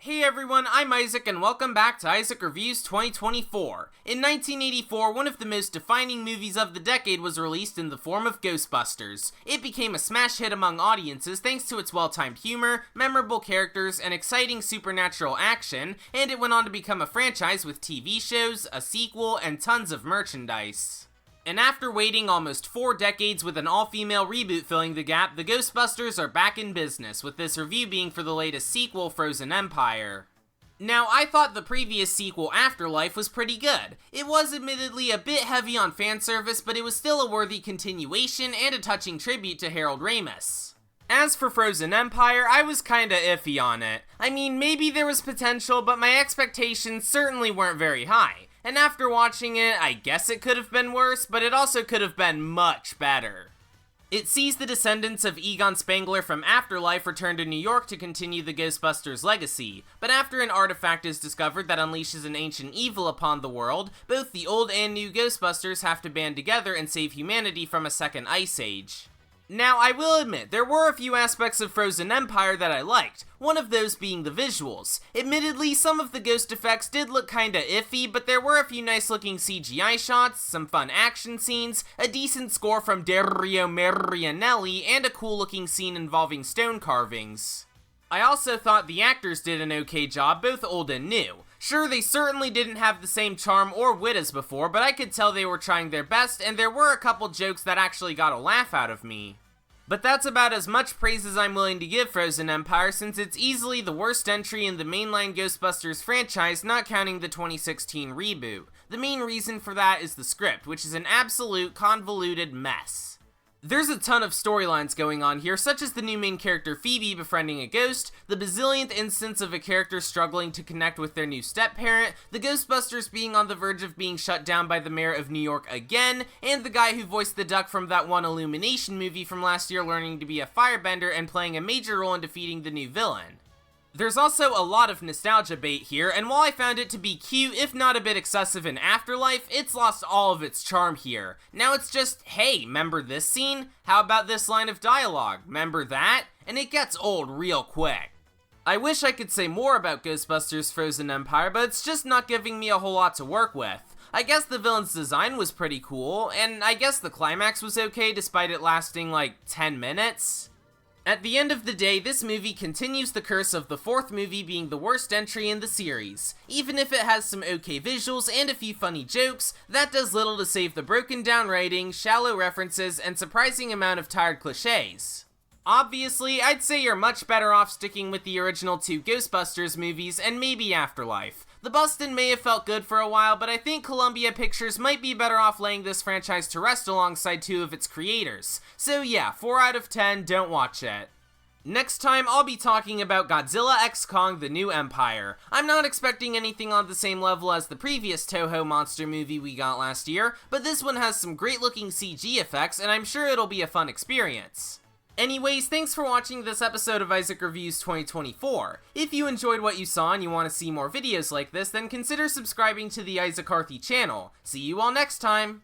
Hey everyone, I'm Isaac and welcome back to Isaac Reviews 2024. In 1984, one of the most defining movies of the decade was released in the form of Ghostbusters. It became a smash hit among audiences thanks to its well-timed humor, memorable characters, and exciting supernatural action, and it went on to become a franchise with TV shows, a sequel, and tons of merchandise. And after waiting almost 4 decades with an all-female reboot filling the gap, the Ghostbusters are back in business, with this review being for the latest sequel, Frozen Empire. Now, I thought the previous sequel, Afterlife, was pretty good. It was admittedly a bit heavy on fan service, but it was still a worthy continuation and a touching tribute to Harold Ramis. As for Frozen Empire, I was kinda iffy on it. I mean, maybe there was potential, but my expectations certainly weren't very high. And after watching it, I guess it could have been worse, but it also could have been much better. It sees the descendants of Egon Spengler from Afterlife return to New York to continue the Ghostbusters legacy, but after an artifact is discovered that unleashes an ancient evil upon the world, both the old and new Ghostbusters have to band together and save humanity from a second ice age. Now, I will admit, there were a few aspects of Frozen Empire that I liked, one of those being the visuals. Admittedly, some of the ghost effects did look kinda iffy, but there were a few nice looking CGI shots, some fun action scenes, a decent score from Dario Marianelli, and a cool looking scene involving stone carvings. I also thought the actors did an okay job, both old and new. Sure, they certainly didn't have the same charm or wit as before, but I could tell they were trying their best, and there were a couple jokes that actually got a laugh out of me. But that's about as much praise as I'm willing to give Frozen Empire, since it's easily the worst entry in the mainline Ghostbusters franchise, not counting the 2016 reboot. The main reason for that is the script, which is an absolute convoluted mess. There's a ton of storylines going on here, such as the new main character Phoebe befriending a ghost, the bazillionth instance of a character struggling to connect with their new step-parent, the Ghostbusters being on the verge of being shut down by the mayor of New York again, and the guy who voiced the duck from that one Illumination movie from last year learning to be a firebender and playing a major role in defeating the new villain. There's also a lot of nostalgia bait here, and while I found it to be cute, if not a bit excessive in Afterlife, it's lost all of its charm here. Now it's just, hey, remember this scene? How about this line of dialogue? Remember that? And it gets old real quick. I wish I could say more about Ghostbusters Frozen Empire, but it's just not giving me a whole lot to work with. I guess the villain's design was pretty cool, and I guess the climax was okay despite it lasting like 10 minutes. At the end of the day, this movie continues the curse of the 4th movie being the worst entry in the series. Even if it has some okay visuals and a few funny jokes, that does little to save the broken down writing, shallow references, and surprising amount of tired cliches. Obviously, I'd say you're much better off sticking with the original 2 Ghostbusters movies and maybe Afterlife. The bustin' may have felt good for a while, but I think Columbia Pictures might be better off laying this franchise to rest alongside 2 of its creators. So yeah, 4 out of 10, don't watch it. Next time, I'll be talking about Godzilla x Kong: The New Empire. I'm not expecting anything on the same level as the previous Toho monster movie we got last year, but this one has some great looking CG effects, and I'm sure it'll be a fun experience. Anyways, thanks for watching this episode of Isaac Reviews 2024. If you enjoyed what you saw and you want to see more videos like this, then consider subscribing to the Isaac Carthy channel. See you all next time!